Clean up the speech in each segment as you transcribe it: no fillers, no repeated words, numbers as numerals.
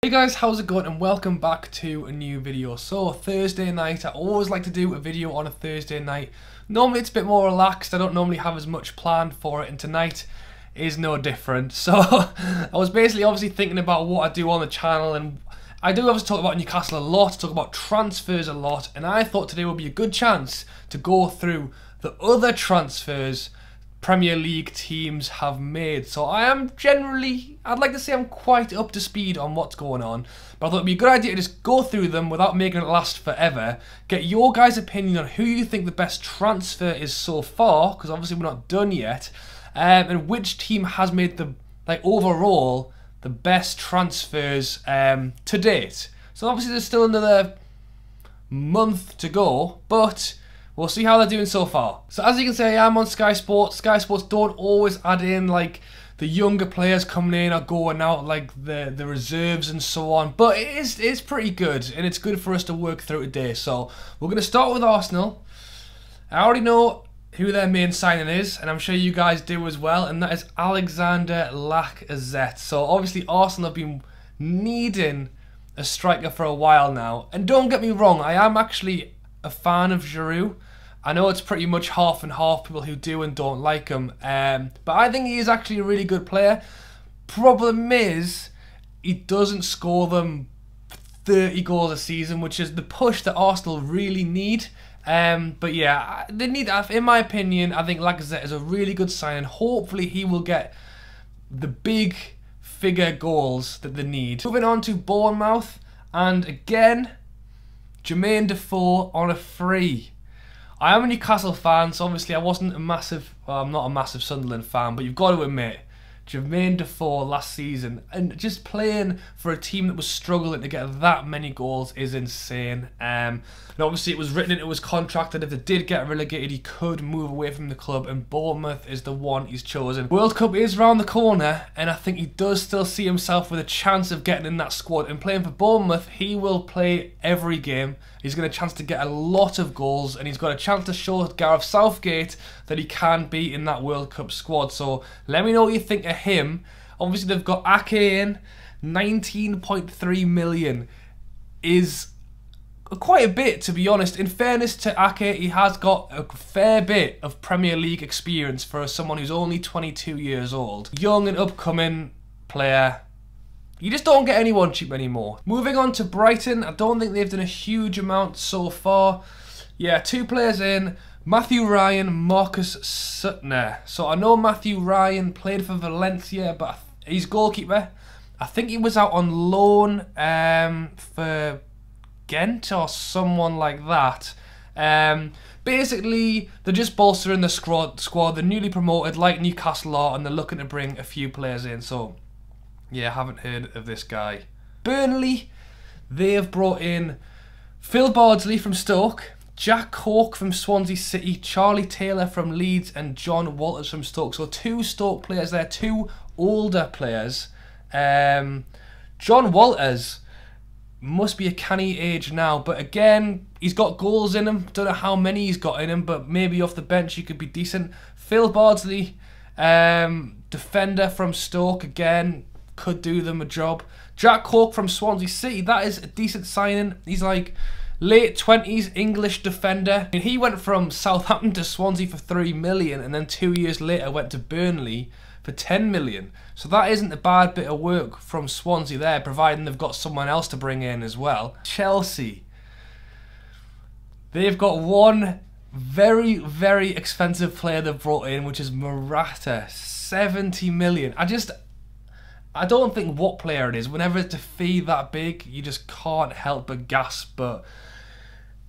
Hey guys, how's it going and welcome back to a new video. So Thursday night, I always like to do a video on a Thursday night. Normally it's a bit more relaxed, I don't normally have as much planned for it, and tonight is no different. So I was obviously thinking about what I do on the channel, and I do obviously talk about Newcastle a lot, talk about transfers a lot, and I thought today would be a good chance to go through the other transfers Premier League teams have made. So I am generally, I'd like to say I'm quite up to speed on what's going on, but I thought it'd be a good idea to just go through them without making it last forever, get your guys' opinion on who you think the best transfer is so far, because obviously we're not done yet, and which team has made the, overall, the best transfers to date. So obviously there's still another month to go, but we'll see how they're doing so far. So as you can see, I am on Sky Sports. Sky Sports don't always add in the younger players coming in or going out, the reserves and so on. But it's pretty good, and it's good for us to work through today. So we're going to start with Arsenal. I already know who their main signing is, and I'm sure you guys do as well, and that is Alexander Lacazette. So obviously Arsenal have been needing a striker for a while now. And don't get me wrong, I am actually a fan of Giroud. I know it's pretty much half and half, people who do and don't like him, but I think he is actually a really good player. Problem is, he doesn't score them 30 goals a season, which is the push that Arsenal really need. But yeah, they need, in my opinion, I think Lacazette is a really good signing. Hopefully he will get the big figure goals that they need. Moving on to Bournemouth, and again, Jermaine Defoe on a free. I am a Newcastle fan, so obviously I wasn't a massive, well, I'm not a massive Sunderland fan, but you've got to admit, Jermaine Defoe last season, and just playing for a team that was struggling to get that many goals is insane. And obviously it was written into his contract that if they did get relegated, he could move away from the club, and Bournemouth is the one he's chosen. World Cup is round the corner, and I think he does still see himself with a chance of getting in that squad. And playing for Bournemouth, he will play every game. He's got a chance to get a lot of goals, and he's got a chance to show Gareth Southgate that he can be in that World Cup squad. So let me know what you think of him. Obviously they've got Ake in. 19.3 million is quite a bit, to be honest. In fairness to Ake, he has got a fair bit of Premier League experience for someone who's only 22 years old. Young and upcoming player. You just don't get anyone cheap anymore. Moving on to Brighton, I don't think they've done a huge amount so far. Yeah, two players in. Matthew Ryan, Marcus Suttner. So I know Matthew Ryan played for Valencia, but he's goalkeeper. I think he was out on loan for Ghent or someone like that. Basically, they're just bolstering the squad. They're newly promoted like Newcastle are, and they're looking to bring a few players in. So yeah, I haven't heard of this guy. Burnley, they have brought in Phil Bardsley from Stoke, Jack Cork from Swansea City, Charlie Taylor from Leeds, and John Walters from Stoke. So two Stoke players there, two older players. John Walters must be a canny age now, but again, he's got goals in him. Don't know how many he's got in him, but maybe off the bench he could be decent. Phil Bardsley, defender from Stoke, again, could do them a job. Jack Cork from Swansea City, that is a decent signing. He's like late 20s English defender. I mean, he went from Southampton to Swansea for 3 million, and then 2 years later went to Burnley for 10 million. So that isn't a bad bit of work from Swansea there, providing they've got someone else to bring in as well. Chelsea, they've got one very, very expensive player they've brought in, which is Morata, 70 million. I don't think what player it is. Whenever it's a fee that big, you just can't help but gasp. But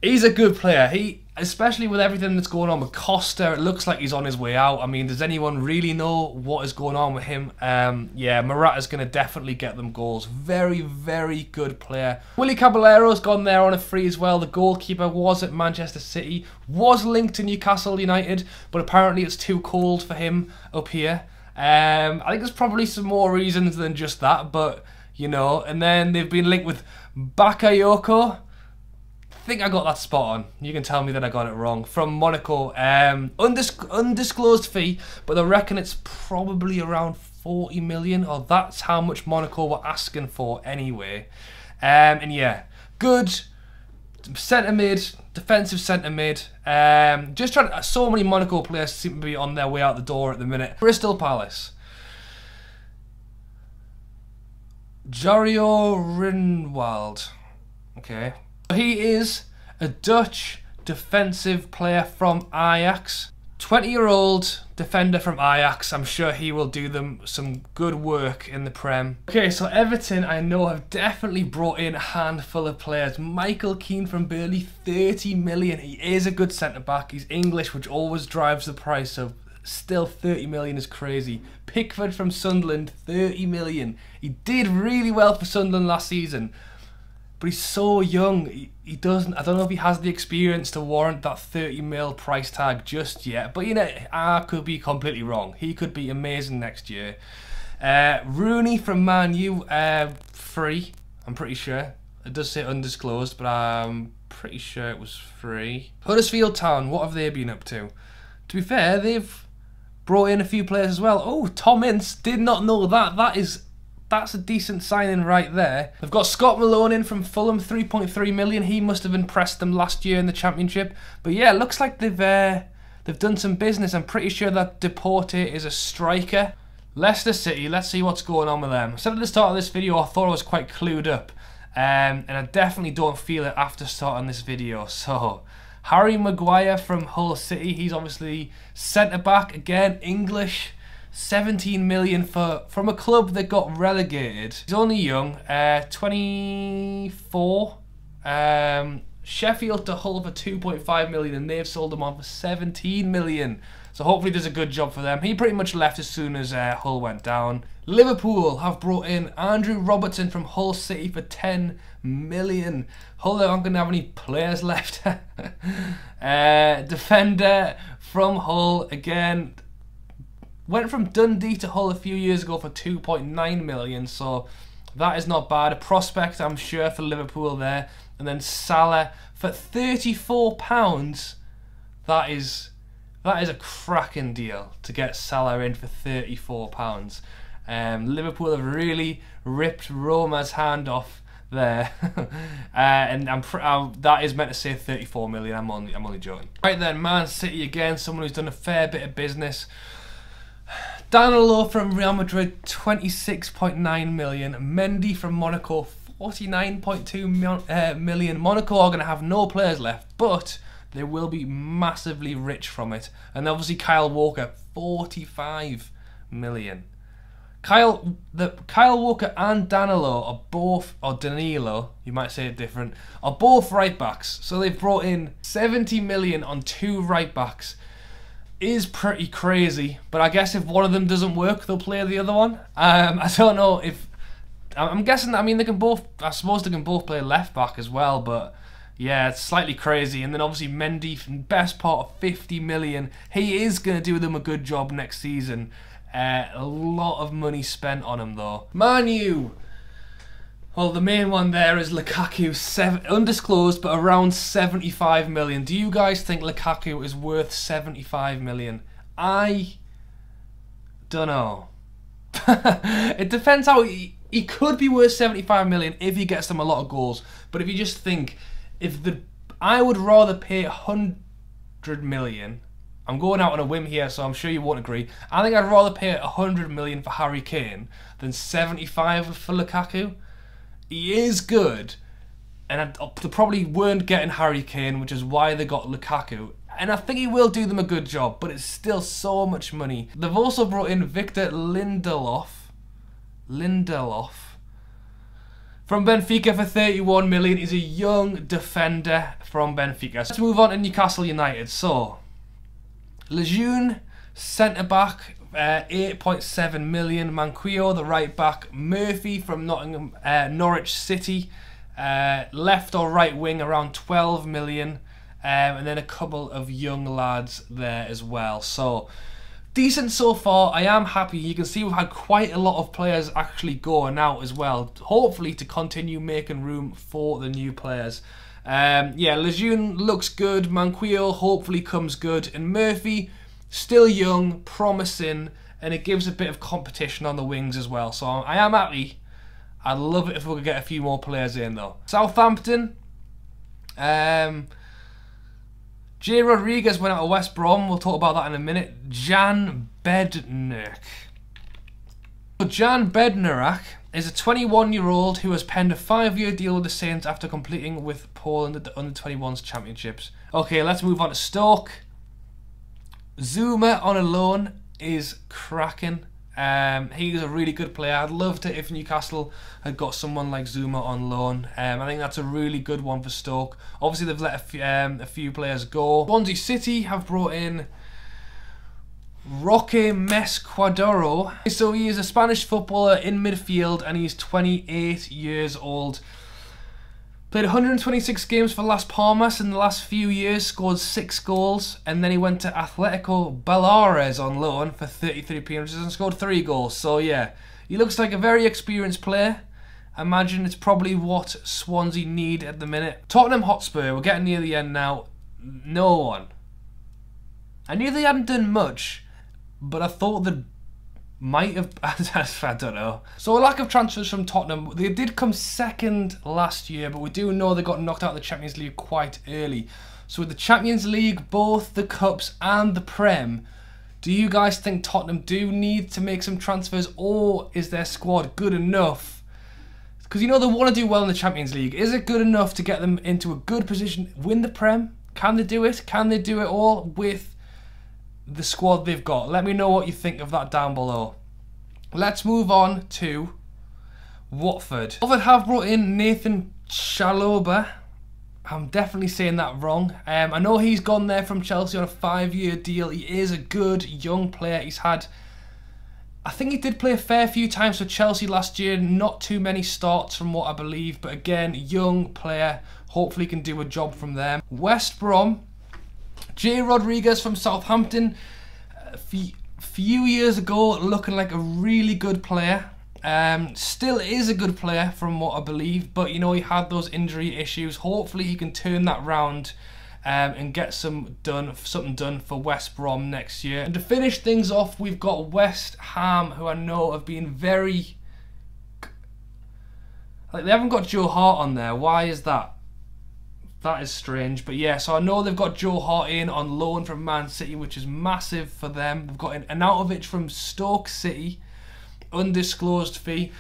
he's a good player. He, especially with everything that's going on with Costa, it looks like he's on his way out. I mean, does anyone really know what is going on with him? Yeah, Morata's going to definitely get them goals. Very, very good player. Willy Caballero's gone there on a free as well. The goalkeeper was at Manchester City, was linked to Newcastle United, but apparently it's too cold for him up here. I think there's probably some more reasons than just that, but you know. And then they've been linked with Bakayoko. I think I got that spot on. You can tell me that I got it wrong. From Monaco, undisclosed fee, but I reckon it's probably around 40 million, or that's how much Monaco were asking for anyway. And yeah, good centre mid, defensive centre mid. Just trying to, so many Monaco players seem to be on their way out the door at the minute. Crystal Palace. Jorio Rinwald. Okay. He is a Dutch defensive player from Ajax. 20-year-old defender from Ajax. I'm sure he will do them some good work in the Prem. Okay, so Everton, I know, have definitely brought in a handful of players. Michael Keane from Burnley, 30 million. He is a good centre-back. He's English, which always drives the price, so still 30 million is crazy. Pickford from Sunderland, 30 million. He did really well for Sunderland last season, but he's so young. He doesn't, I don't know if he has the experience to warrant that 30 mil price tag just yet. But you know, I could be completely wrong. He could be amazing next year. Rooney from Man U, free, I'm pretty sure. It does say undisclosed, but I'm pretty sure it was free. Huddersfield Town, what have they been up to? To be fair, they've brought in a few players as well. Oh, Tom Ince, did not know that. That's a decent signing right there. They've got Scott Malone in from Fulham, 3.3 million. He must have impressed them last year in the Championship. But yeah, it looks like they've done some business. I'm pretty sure that Deporte is a striker. Leicester City, let's see what's going on with them. I said at the start of this video, I thought I was quite clued up. And I definitely don't feel it after starting this video. So, Harry Mcguire from Hull City. He's obviously centre-back, again, English. 17 million from a club that got relegated. He's only young, 24. Sheffield to Hull for 2.5 million, and they've sold him on for 17 million. So hopefully does a good job for them. He pretty much left as soon as Hull went down. Liverpool have brought in Andrew Robertson from Hull City for 10 million. Hull aren't going to have any players left. Defender from Hull, again, went from Dundee to Hull a few years ago for 2.9 million, so that is not bad. A prospect, I'm sure, for Liverpool there. And then Salah for £34. That is a cracking deal to get Salah in for £34. Liverpool have really ripped Roma's hand off there, and that is meant to say 34 million. I'm only joking. Right then, Man City again, someone who's done a fair bit of business. Danilo from Real Madrid, 26.9 million. Mendy from Monaco, 49.2 million. Monaco are going to have no players left, but they will be massively rich from it. And obviously Kyle Walker, 45 million. Kyle Walker and Danilo are both, or Danilo, you might say it different, are both right backs. So they've brought in 70 million on 2 right backs. Is pretty crazy, but I guess if one of them doesn't work, they'll play the other one. I don't know if, I'm guessing, I mean, they can both, I suppose they can both play left back as well, but yeah, it's slightly crazy. And then obviously Mendy, best part of 50 million. He is going to do them a good job next season. A lot of money spent on him though. Man U. Well, the main one there is Lukaku, undisclosed, but around 75 million. Do you guys think Lukaku is worth 75 million? I don't know. It depends how he could be worth 75 million if he gets them a lot of goals. But if you just think, I would rather pay 100 million. I'm going out on a whim here, so I'm sure you won't agree. I think I'd rather pay 100 million for Harry Kane than 75 for Lukaku. He is good, and they probably weren't getting Harry Kane, which is why they got Lukaku. And I think he will do them a good job, but it's still so much money. They've also brought in Victor Lindelof from Benfica for 31 million. He's a young defender from Benfica. Let's move on to Newcastle United. So, Lejeune, centre-back, 8.7 million. Mcguire, the right back. Murphy from Norwich City, left or right wing, around 12 million. And then a couple of young lads there as well. So, decent so far. I am happy. You can see we've had quite a lot of players actually going out as well. Hopefully to continue making room for the new players. Yeah, Lejeune looks good. Mcguire hopefully comes good. And Murphy, still young, promising, and it gives a bit of competition on the wings as well. So I am happy. I'd love it if we could get a few more players in though. Southampton. Jay Rodriguez went out of West Brom. We'll talk about that in a minute. Jan Bednarek. Jan Bednarek is a 21-year-old who has penned a 5-year deal with the Saints after completing with Poland at the Under-21s Championships. Okay, let's move on to Stoke. Zuma on a loan is cracking. He's a really good player. I'd love to if Newcastle had got someone like Zuma on loan. I think that's a really good one for Stoke. Obviously, they've let a few players go. Swansea City have brought in Roque Mcguire. So he is a Spanish footballer in midfield and he's 28 years old. Played 126 games for Las Palmas in the last few years, scored 6 goals, and then he went to Atletico Baleares on loan for 33 appearances and scored 3 goals. So yeah, he looks like a very experienced player. I imagine it's probably what Swansea need at the minute. Tottenham Hotspur, we're getting near the end now. No one. I knew they hadn't done much, but I thought they might have, I don't know. So a lack of transfers from Tottenham. They did come second last year, but we do know they got knocked out of the Champions League quite early. So with the Champions League, both the Cups and the Prem, do you guys think Tottenham do need to make some transfers, or is their squad good enough? Because you know they want to do well in the Champions League. Is it good enough to get them into a good position, win the Prem? Can they do it? Can they do it all with the squad they've got? Let me know what you think of that down below. Let's move on to Watford. Watford have brought in Nathan Chalobah. I'm definitely saying that wrong. I know he's gone there from Chelsea on a 5-year deal. He is a good young player. He's had, I think he did play a fair few times for Chelsea last year. Not too many starts from what I believe. But again, young player. Hopefully can do a job from them. West Brom. Jay Rodriguez from Southampton, a few years ago looking like a really good player. Still is a good player from what I believe, but you know, he had those injury issues. Hopefully he can turn that round and get something done for West Brom next year. And to finish things off, we've got West Ham, who I know have been very, like, they haven't got Joe Hart on there. Why is that? That is strange, but yeah, so I know they've got Joe Hart in on loan from Man City, which is massive for them. They've got an Arnautovic from Stoke City, undisclosed fee.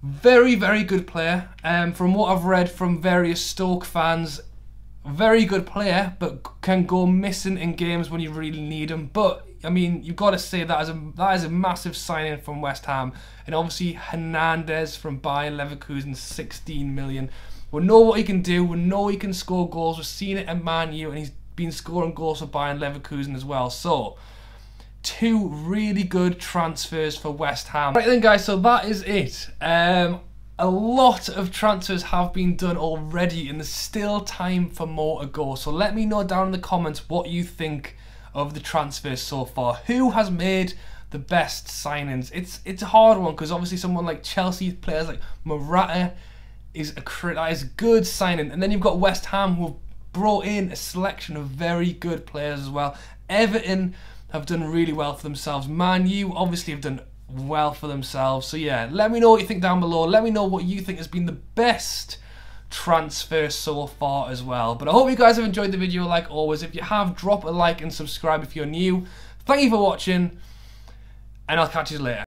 Very, very good player. From what I've read from various Stoke fans, very good player, but can go missing in games when you really need him. But I mean, you've got to say that is a massive signing from West Ham, and obviously Hernandez from Bayern Leverkusen, 16 million. We know what he can do. We know he can score goals. We've seen it at Man U, and he's been scoring goals for Bayern Leverkusen as well. So, 2 really good transfers for West Ham. Right then, guys, so that is it. A lot of transfers have been done already, and there's still time for more to go. So let me know down in the comments what you think of the transfers so far. Who has made the best signings? It's a hard one, because obviously someone like Chelsea, players like Morata, is a good signing, and then you've got West Ham, who have brought in a selection of very good players as well. Everton have done really well for themselves. Man U obviously have done well for themselves. So yeah, let me know what you think down below. Let me know what you think has been the best transfer so far as well. But I hope you guys have enjoyed the video like always. If you have, drop a like and subscribe if you're new. Thank you for watching, and I'll catch you later.